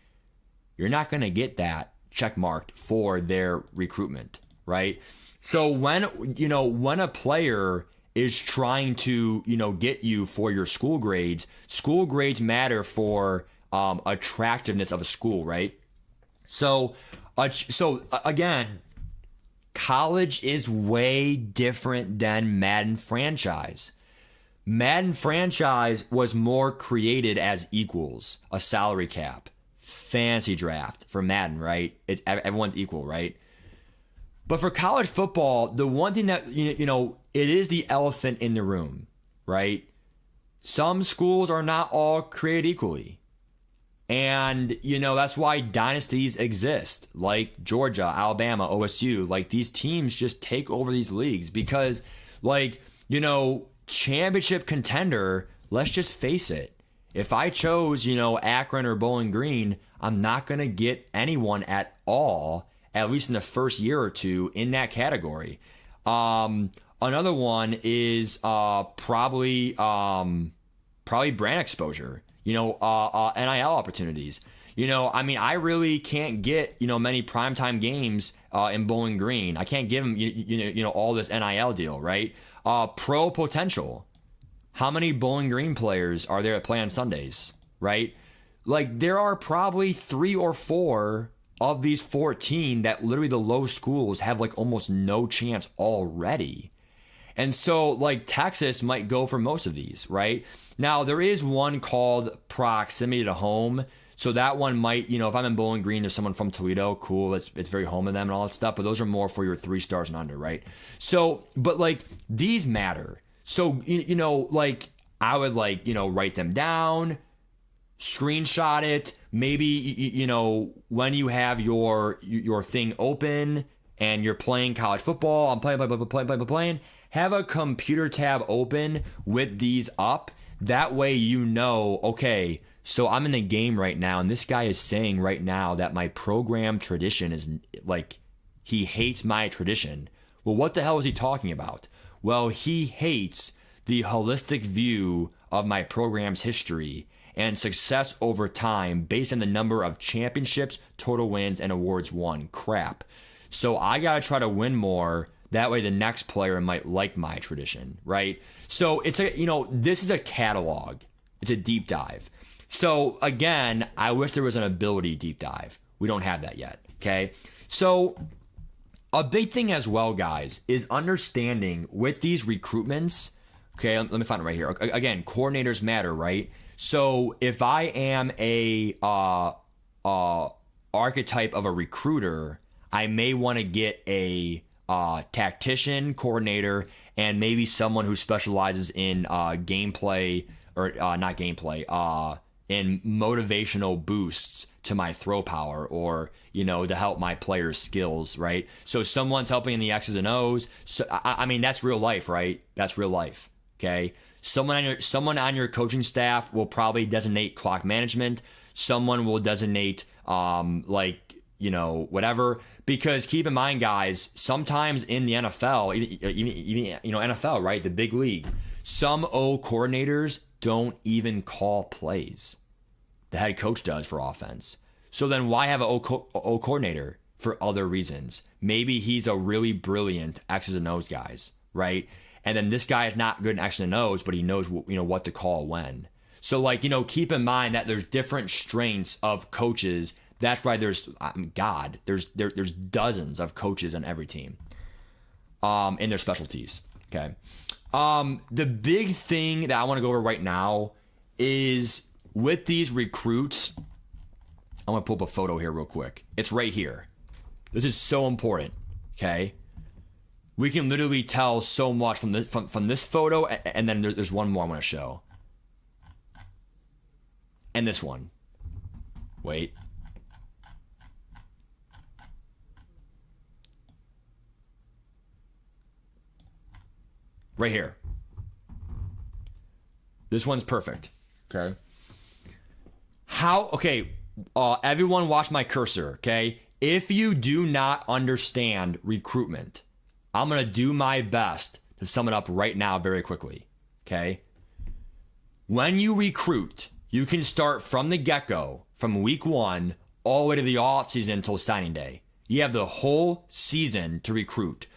you're not going to get that check marked for their recruitment, right? So when a player is trying to, get you for your school grades matter for attractiveness of a school, right? So again, college is way different than Madden franchise. Madden franchise was more created as equals, a salary cap, fantasy draft for Madden, right? Everyone's equal, right? But for college football, the one thing that, it is the elephant in the room, right? Some schools are not all created equally. And, that's why dynasties exist, like Georgia, Alabama, OSU. Like, these teams just take over these leagues because, championship contender, let's just face it. If I chose, Akron or Bowling Green, I'm not going to get anyone at all, at least in the first year or two, in that category. Another one is probably brand exposure, NIL opportunities. I really can't get, many primetime games in Bowling Green. I can't give them, all this NIL deal, right? Pro potential. How many Bowling Green players are there that play on Sundays, right? Like, there are probably 3 or 4 of these 14 that literally the low schools have like almost no chance already. And so like Texas might go for most of these, right? Now there is one called proximity to home. So that one might, if I'm in Bowling Green, there's someone from Toledo, cool. It's very home to them and all that stuff. But those are more for your 3 stars and under, right? So, but like these matter. So, like I would write them down, screenshot it. Maybe, when you have your thing open and you're playing college football, I'm playing, have a computer tab open with these up. That way, okay, so I'm in a game right now, and this guy is saying right now that my program tradition is like, he hates my tradition. Well, what the hell is he talking about? Well, he hates the holistic view of my program's history and success over time based on the number of championships, total wins, and awards won. Crap. So I got to try to win more. That way the next player might like my tradition, right? So it's this is a catalog. It's a deep dive. So again, I wish there was an ability deep dive. We don't have that yet, okay? So a big thing as well, guys, is understanding with these recruitments, okay, let me find it right here. Again, coordinators matter, right? So if I am a archetype of a recruiter, I may want to get a tactician, coordinator, and maybe someone who specializes in gameplay, or not gameplay, in motivational boosts to my throw power, or to help my players' skills, right? So someone's helping in the X's and O's. So I mean, that's real life, right? That's real life. Okay. Someone on your coaching staff will probably designate clock management. Someone will designate whatever. Because keep in mind, guys, sometimes in the NFL, even NFL, right, the big league, some O coordinators don't even call plays. The head coach does for offense. So then why have an O coordinator? For other reasons. Maybe he's a really brilliant X's and O's guys, right? And then this guy is not good in X's and O's, but he knows what to call when. So keep in mind that there's different strengths of coaches. That's why there's dozens of coaches on every team in their specialties. Okay. The big thing that I want to go over right now is with these recruits. I'm going to pull up a photo here real quick. It's right here. This is so important. Okay. We can literally tell so much from this photo, and then there's one more I want to show. And this one. Wait. Right here. This one's perfect. Okay. Everyone watch my cursor, okay? If you do not understand recruitment, I'm going to do my best to sum it up right now very quickly, okay? When you recruit, you can start from the get-go, from week 1 all the way to the offseason until signing day. You have the whole season to recruit.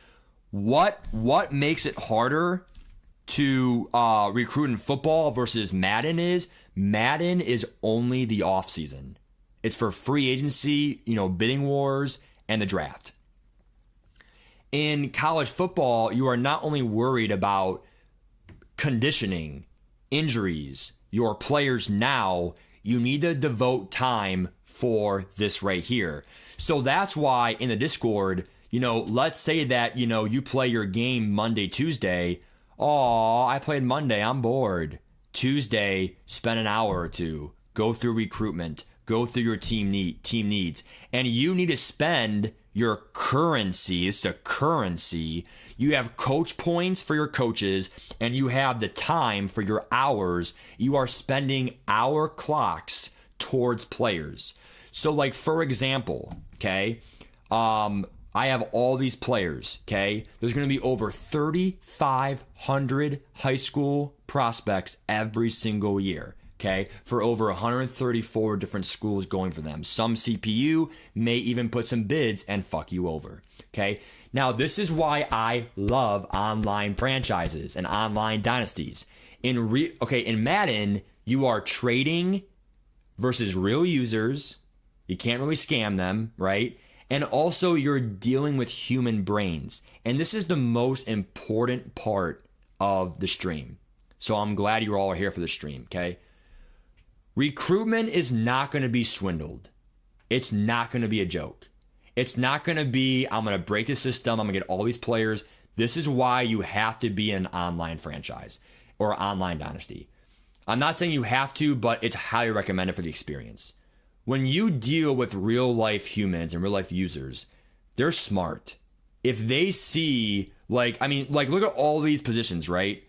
What makes it harder to recruit in football versus Madden is only the offseason. It's for free agency, bidding wars, and the draft. In college football, you are not only worried about conditioning, injuries, your players now, you need to devote time for this right here. So that's why in the Discord, let's say that, you play your game Monday, Tuesday. Oh, I played Monday. I'm bored. Tuesday, spend an hour or two. Go through recruitment. Go through your team needs. And you need to spend your currency. It's a currency. You have coach points for your coaches, and you have the time for your hours. You are spending hour clocks towards players. So for example, okay, I have all these players, okay? There's going to be over 3,500 high school prospects every single year, okay? For over 134 different schools going for them. Some CPU may even put some bids and fuck you over, okay? Now, this is why I love online franchises and online dynasties. In Madden, you are trading versus real users You can't really scam them, right? And also you're dealing with human brains. And this is the most important part of the stream. So I'm glad you all are here for the stream, okay? Recruitment is not going to be swindled. It's not going to be a joke. It's not going to be, I'm going to break the system, I'm going to get all these players. This is why you have to be an online franchise or online dynasty. I'm not saying you have to, but it's highly recommended for the experience. When you deal with real life humans and real life users, they're smart. If they see, look at all these positions, right?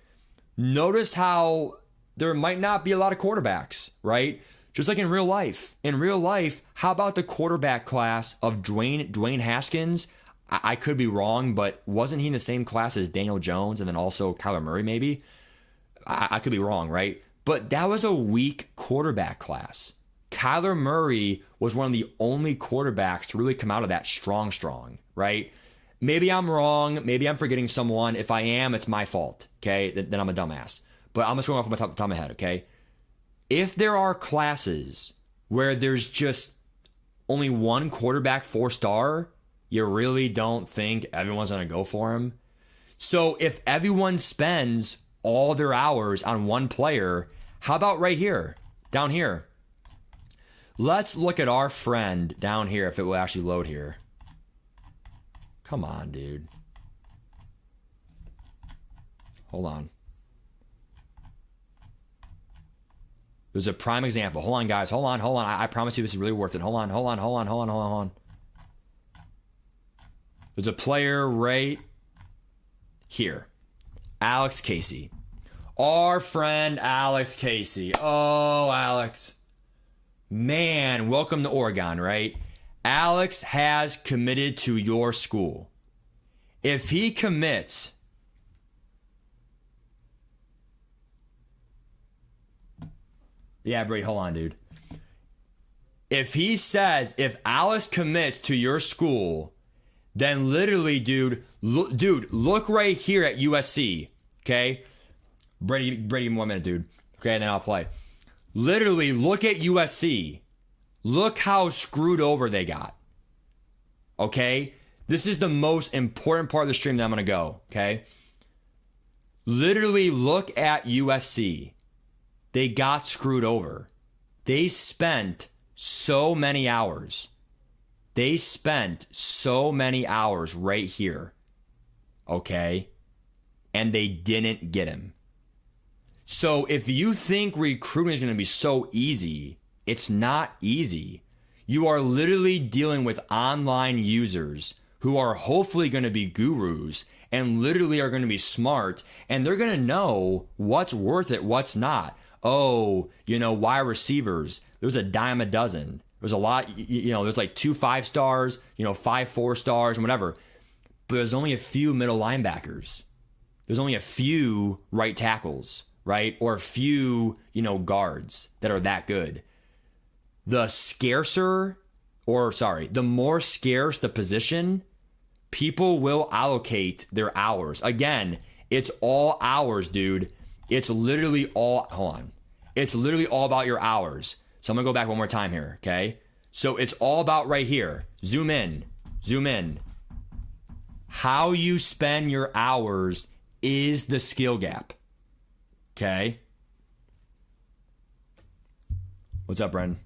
Notice how there might not be a lot of quarterbacks, right? Just like in real life. In real life, how about the quarterback class of Dwayne Haskins? I could be wrong, but wasn't he in the same class as Daniel Jones and then also Kyler Murray maybe? I could be wrong, right? But that was a weak quarterback class. Kyler Murray was one of the only quarterbacks to really come out of that strong, right? Maybe I'm wrong. Maybe I'm forgetting someone. If I am, it's my fault, okay? Then I'm a dumbass. But I'm just going off the top of my head, okay? If there are classes where there's just only one quarterback 4-star, you really don't think everyone's going to go for him? So if everyone spends all their hours on one player, how about right here, down here? Let's look at our friend down here if it will actually load here. Come on, dude. Hold on. There's a prime example. Hold on, guys. Hold on. I promise you this is really worth it. Hold on. There's a player right here. Alex Casey. Our friend Alex Casey. Oh, Alex. Man, welcome to Oregon, right? Alex has committed to your school. If he commits, yeah, Brady, hold on, dude. If Alex commits to your school, then literally, dude, look right here at USC, okay? Brady, 1 minute, dude. Okay, and then I'll play. Literally, look at USC. Look how screwed over they got. Okay? This is the most important part of the stream that I'm going to go. Okay? Literally, look at USC. They got screwed over. They spent so many hours. Right here. Okay? And they didn't get him. So if you think recruiting is going to be so easy, it's not easy. You are literally dealing with online users who are hopefully going to be gurus and literally are going to be smart, and they're going to know what's worth it, what's not. Oh, wide receivers, there's a dime a dozen. There's a lot, there's like 2 5-stars, 5 4-stars and whatever. But there's only a few middle linebackers. There's only a few right tackles. Right? Or a few, guards that are that good. The more scarce the position, people will allocate their hours. Again, it's all hours, dude. It's literally all about your hours. So I'm going to go back one more time here, okay? So it's all about right here. Zoom in. How you spend your hours is the skill gap. Okay. What's up, Brendan?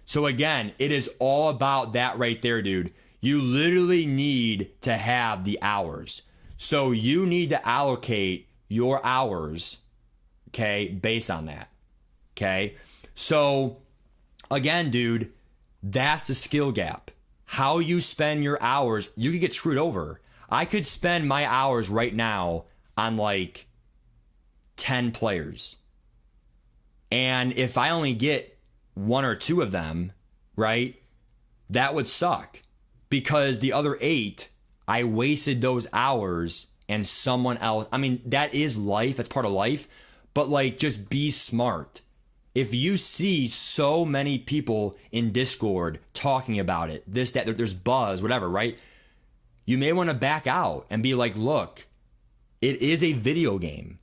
So again, it is all about that right there, dude. You literally need to have the hours. So you need to allocate your hours, okay, based on that. Okay. So again, dude, that's the skill gap. How you spend your hours, you could get screwed over. I could spend my hours right now on like 10 players. And if I only get 1 or 2 of them, right, that would suck. Because the other 8, I wasted those hours and someone else. I mean, that is life. That's part of life. But like, just be smart. If you see so many people in Discord talking about it, this, that, there's buzz, whatever, right? You may want to back out and be like, look, it is a video game.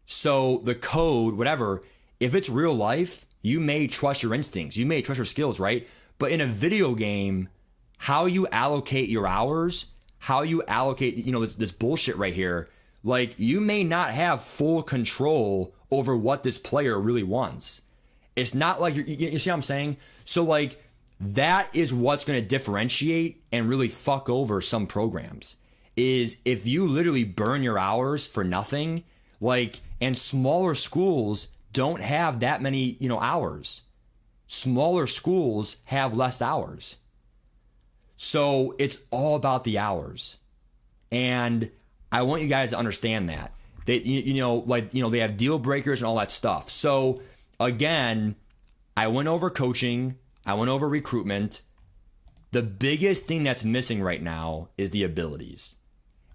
So the code, whatever, if it's real life, You may trust your instincts. You may trust your skills, right? But in a video game, how you allocate your hours, how you allocate, this bullshit right here, like you may not have full control over what this player really wants. It's not like you see what I'm saying? So like that is what's going to differentiate and really fuck over some programs is if you literally burn your hours for nothing, like, and smaller schools don't have that many, hours. Smaller schools have less hours. So it's all about the hours. And I want you guys to understand that. They, they have deal breakers and all that stuff. So again, I went over coaching. I went over recruitment. The biggest thing that's missing right now is the abilities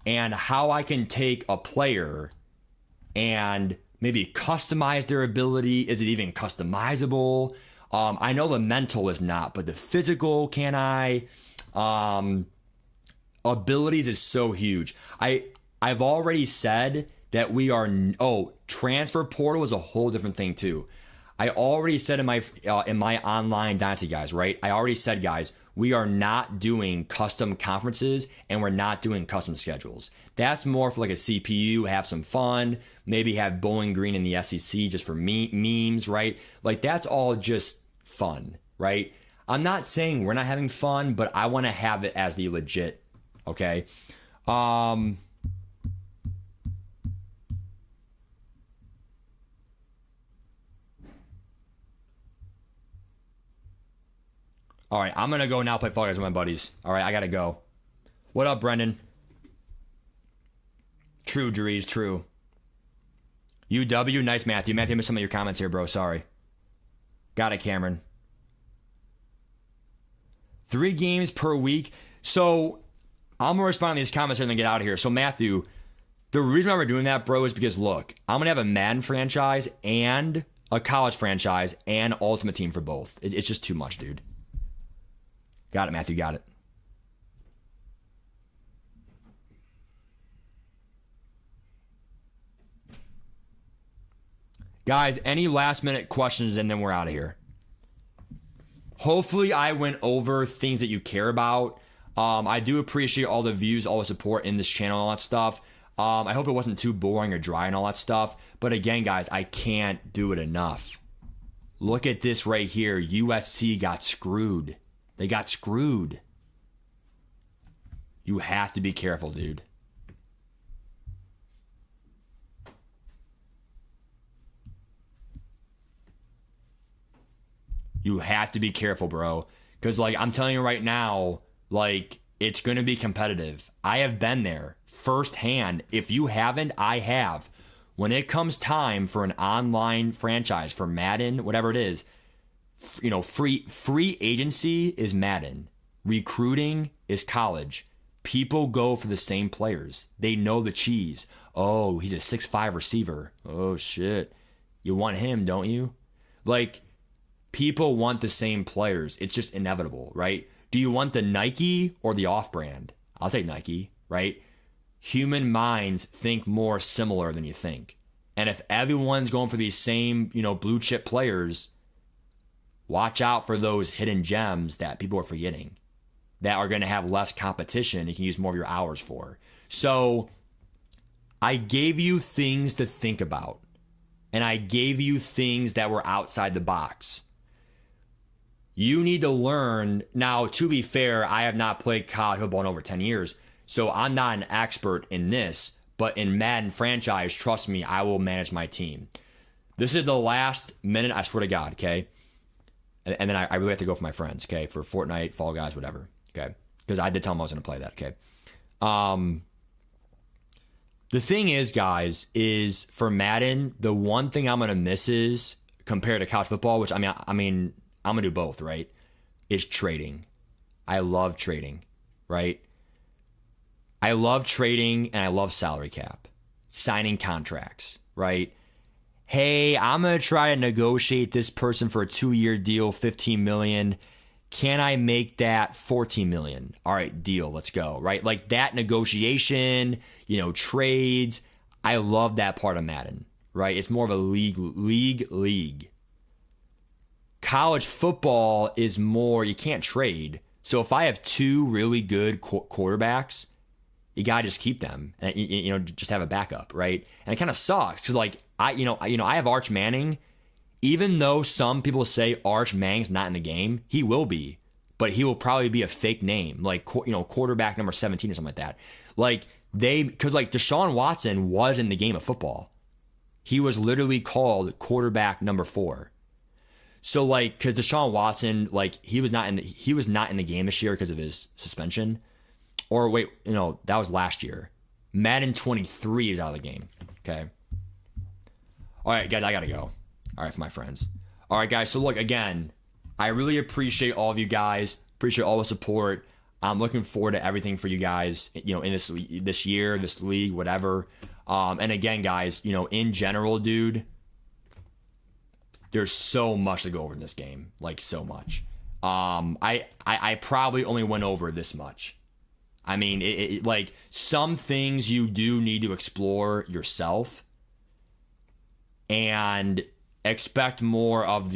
and how I can take a player and maybe customize their ability. Is it even customizable? I know the mental is not, but the physical, can I? Abilities is so huge. I've already said that we are, transfer portal is a whole different thing too. I already said in my online Dynasty guys, right? I already said, guys, we are not doing custom conferences and we're not doing custom schedules. That's more for like a CPU, have some fun, maybe have Bowling Green in the SEC just for memes, right? Like that's all just fun, right? I'm not saying we're not having fun, but I want to have it as the legit, okay? All right, I'm going to go now play Fall Guys with my buddies. All right, I got to go. What up, Brendan? True, Drees, true. UW, nice, Matthew. Matthew, I missed some of your comments here, bro. Sorry. Got it, Cameron. 3 games per week. So I'm going to respond to these comments and then get out of here. So, Matthew, the reason why we're doing that, bro, is because, look, I'm going to have a Madden franchise and a college franchise and Ultimate Team for both. It's just too much, dude. Got it, Matthew. Got it. Guys, any last minute questions and then we're out of here. Hopefully I went over things that you care about. I do appreciate all the views, all the support in this channel, all that stuff. I hope it wasn't too boring or dry and all that stuff. But again, guys, I can't do it enough. Look at this right here. USC got screwed. They got screwed. You have to be careful, dude. You have to be careful, bro. Because, like, I'm telling you right now, like, it's going to be competitive. I have been there firsthand. If you haven't, I have. When it comes time for an online franchise, for Madden, whatever it is, free agency is Madden. Recruiting is college. People go for the same players. They know the cheese. Oh, he's a 6'5" receiver. Oh, shit. You want him, don't you? Like, people want the same players. It's just inevitable, right? Do you want the Nike or the off-brand? I'll take Nike, right? Human minds think more similar than you think. And if everyone's going for these same, blue chip players, watch out for those hidden gems that people are forgetting that are going to have less competition. You can use more of your hours for. So I gave you things to think about, and I gave you things that were outside the box. You need to learn. Now, to be fair, I have not played college football in over 10 years, so I'm not an expert in this, but in Madden franchise, trust me, I will manage my team. This is the last minute, I swear to God, okay? And then I really have to go for my friends, okay? For Fortnite, Fall Guys, whatever, okay? Because I did tell them I was going to play that, okay? The thing is, guys, is for Madden, the one thing I'm going to miss is, compared to college football, which, I mean, I'm going to do both, right? Is trading. I love trading, right? I love trading and I love salary cap. Signing contracts, right? Hey, I'm going to try to negotiate this person for a 2-year deal, $15 million. Can I make that $14 million? All right, deal, let's go, right? Like that negotiation, trades. I love that part of Madden, right? It's more of a league. college football is more, you can't trade. So if I have two really good quarterbacks, you gotta just keep them and just have a backup, right? And it kind of sucks because like I have Arch Manning. Even though some people say Arch Manning's not in the game, he will be, but he will probably be a fake name, like quarterback number 17 or something like that. Like because like Deshaun Watson was in the game of football. He was literally called quarterback number 4. So like, because Deshaun Watson, like he was not in the game this year because of his suspension. Or wait, that was last year. Madden 23 is out of the game. Okay. All right, guys, I gotta go. All right, for my friends. All right, guys. So look, again, I really appreciate all of you guys. Appreciate all the support. I'm looking forward to everything for you guys. In this year, this league, whatever. And again, guys, in general, dude, there's so much to go over in this game, like so much. I probably only went over this much. I mean, like some things you do need to explore yourself and expect more of the